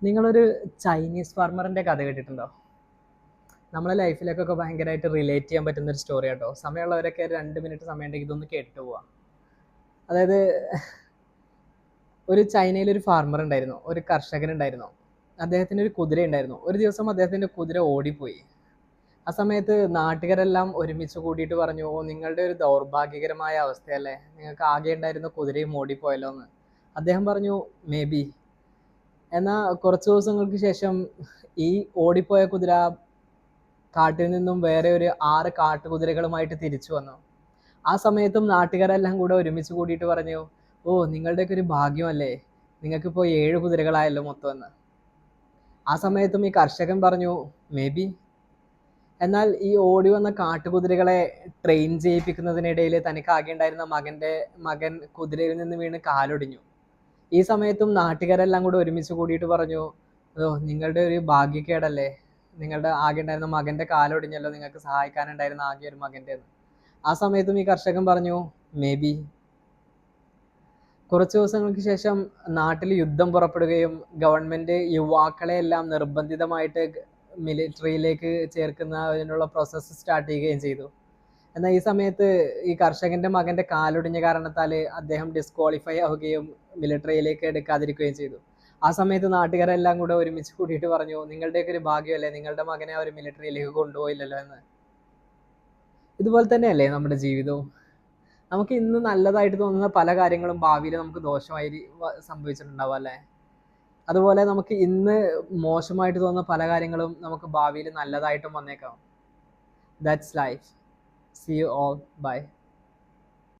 നിങ്ങളൊരു ചൈനീസ് ഫാർമറിന്റെ കഥ കേട്ടിട്ടുണ്ടോ? നമ്മളെ ലൈഫിലേക്കൊക്കെ ഭയങ്കരമായിട്ട് റിലേറ്റ് ചെയ്യാൻ പറ്റുന്ന ഒരു സ്റ്റോറി കേട്ടോ. സമയമുള്ളവരൊക്കെ 2 മിനിറ്റ് സമയം ഉണ്ടെങ്കിൽ ഇതൊന്ന് കേട്ടിട്ട് പോവാ. അതായത് ഒരു ചൈനയിൽ ഒരു ഫാർമർ ഉണ്ടായിരുന്നു, ഒരു കർഷകൻ ഉണ്ടായിരുന്നു. അദ്ദേഹത്തിന് ഒരു കുതിര ഉണ്ടായിരുന്നു. ഒരു ദിവസം അദ്ദേഹത്തിന്റെ കുതിര ഓടിപ്പോയി. ആ സമയത്ത് നാട്ടുകാരെല്ലാം ഒരുമിച്ച് കൂടിയിട്ട് പറഞ്ഞു, ഓ നിങ്ങളുടെ ഒരു ദൗർഭാഗ്യകരമായ അവസ്ഥയല്ലേ, നിങ്ങൾക്ക് ആകെ ഉണ്ടായിരുന്ന കുതിരയും ഓടിപ്പോയല്ലോ എന്ന്. അദ്ദേഹം പറഞ്ഞു, മേ ബി. എന്നാൽ കുറച്ച് ദിവസങ്ങൾക്ക് ശേഷം ഈ ഓടിപ്പോയ കുതിര കാട്ടിൽ നിന്നും വേറെ ഒരു 6 കാട്ടുകുതിരകളുമായിട്ട് തിരിച്ചു വന്നു. ആ സമയത്തും നാട്ടുകാരെല്ലാം കൂടെ ഒരുമിച്ച് കൂടിയിട്ട് പറഞ്ഞു, ഓ നിങ്ങളുടെയൊക്കെ ഒരു ഭാഗ്യമല്ലേ, നിങ്ങൾക്കിപ്പോൾ 7 കുതിരകളായല്ലോ മൊത്തം എന്ന്. ആ സമയത്തും ഈ കർഷകൻ പറഞ്ഞു, മേ ബി. എന്നാൽ ഈ ഓടി വന്ന കാട്ടുകുതിരകളെ ട്രെയിൻ ചെയ്യിപ്പിക്കുന്നതിനിടയിൽ തനിക്ക് ആകെ ഉണ്ടായിരുന്ന മകൻ കുതിരയിൽ നിന്ന് വീണ് കാലൊടിഞ്ഞു. ഈ സമയത്തും നാട്ടുകാരെല്ലാം കൂടെ ഒരുമിച്ച് കൂടിയിട്ട് പറഞ്ഞു, ഓ നിങ്ങളുടെ ഒരു ഭാഗ്യക്കേടല്ലേ, നിങ്ങളുടെ ആകെ ഉണ്ടായിരുന്ന മകന്റെ കാലൊടിഞ്ഞല്ലോ, നിങ്ങൾക്ക് സഹായിക്കാനുണ്ടായിരുന്ന ആകെ ഒരു മകന്റെ എന്ന്. ആ സമയത്തും ഈ കർഷകൻ പറഞ്ഞു, മേ ബി. കുറച്ച് ദിവസങ്ങൾക്ക് ശേഷം നാട്ടിൽ യുദ്ധം പുറപ്പെടുകയും ഗവൺമെന്റ് യുവാക്കളെ എല്ലാം നിർബന്ധിതമായിട്ട് മിലിറ്ററിയിലേക്ക് ചേർക്കുന്നതിനുള്ള പ്രോസസ്സ് സ്റ്റാർട്ട് ചെയ്യുകയും ചെയ്തു. എന്നാൽ ഈ സമയത്ത് ഈ കർഷകന്റെ മകന്റെ കാലൊടിഞ്ഞ കാരണത്താൽ അദ്ദേഹം ഡിസ്ക്വാളിഫൈ ആവുകയും മിലിറ്ററിയിലേക്ക് എടുക്കാതിരിക്കുകയും ചെയ്തു. ആ സമയത്ത് നാട്ടുകാരെല്ലാം കൂടെ ഒരുമിച്ച് കൂടിയിട്ട് പറഞ്ഞു, നിങ്ങളുടെയൊക്കെ ഒരു ഭാഗ്യമല്ലേ, നിങ്ങളുടെ മകനെ അവർ മിലിറ്ററിയിലേക്ക് കൊണ്ടുപോയില്ലല്ലോ എന്ന്. ഇതുപോലെ തന്നെയല്ലേ നമ്മുടെ ജീവിതവും. നമുക്ക് ഇന്ന് നല്ലതായിട്ട് തോന്നുന്ന പല കാര്യങ്ങളും ഭാവിയിൽ നമുക്ക് ദോഷമായി സംഭവിച്ചിട്ടുണ്ടാവും അല്ലേ? അതുപോലെ നമുക്ക് ഇന്ന് മോശമായിട്ട് തോന്നുന്ന പല കാര്യങ്ങളും നമുക്ക് ഭാവിയിൽ നല്ലതായിട്ടും വന്നേക്കാം. That's life. See you all. Bye.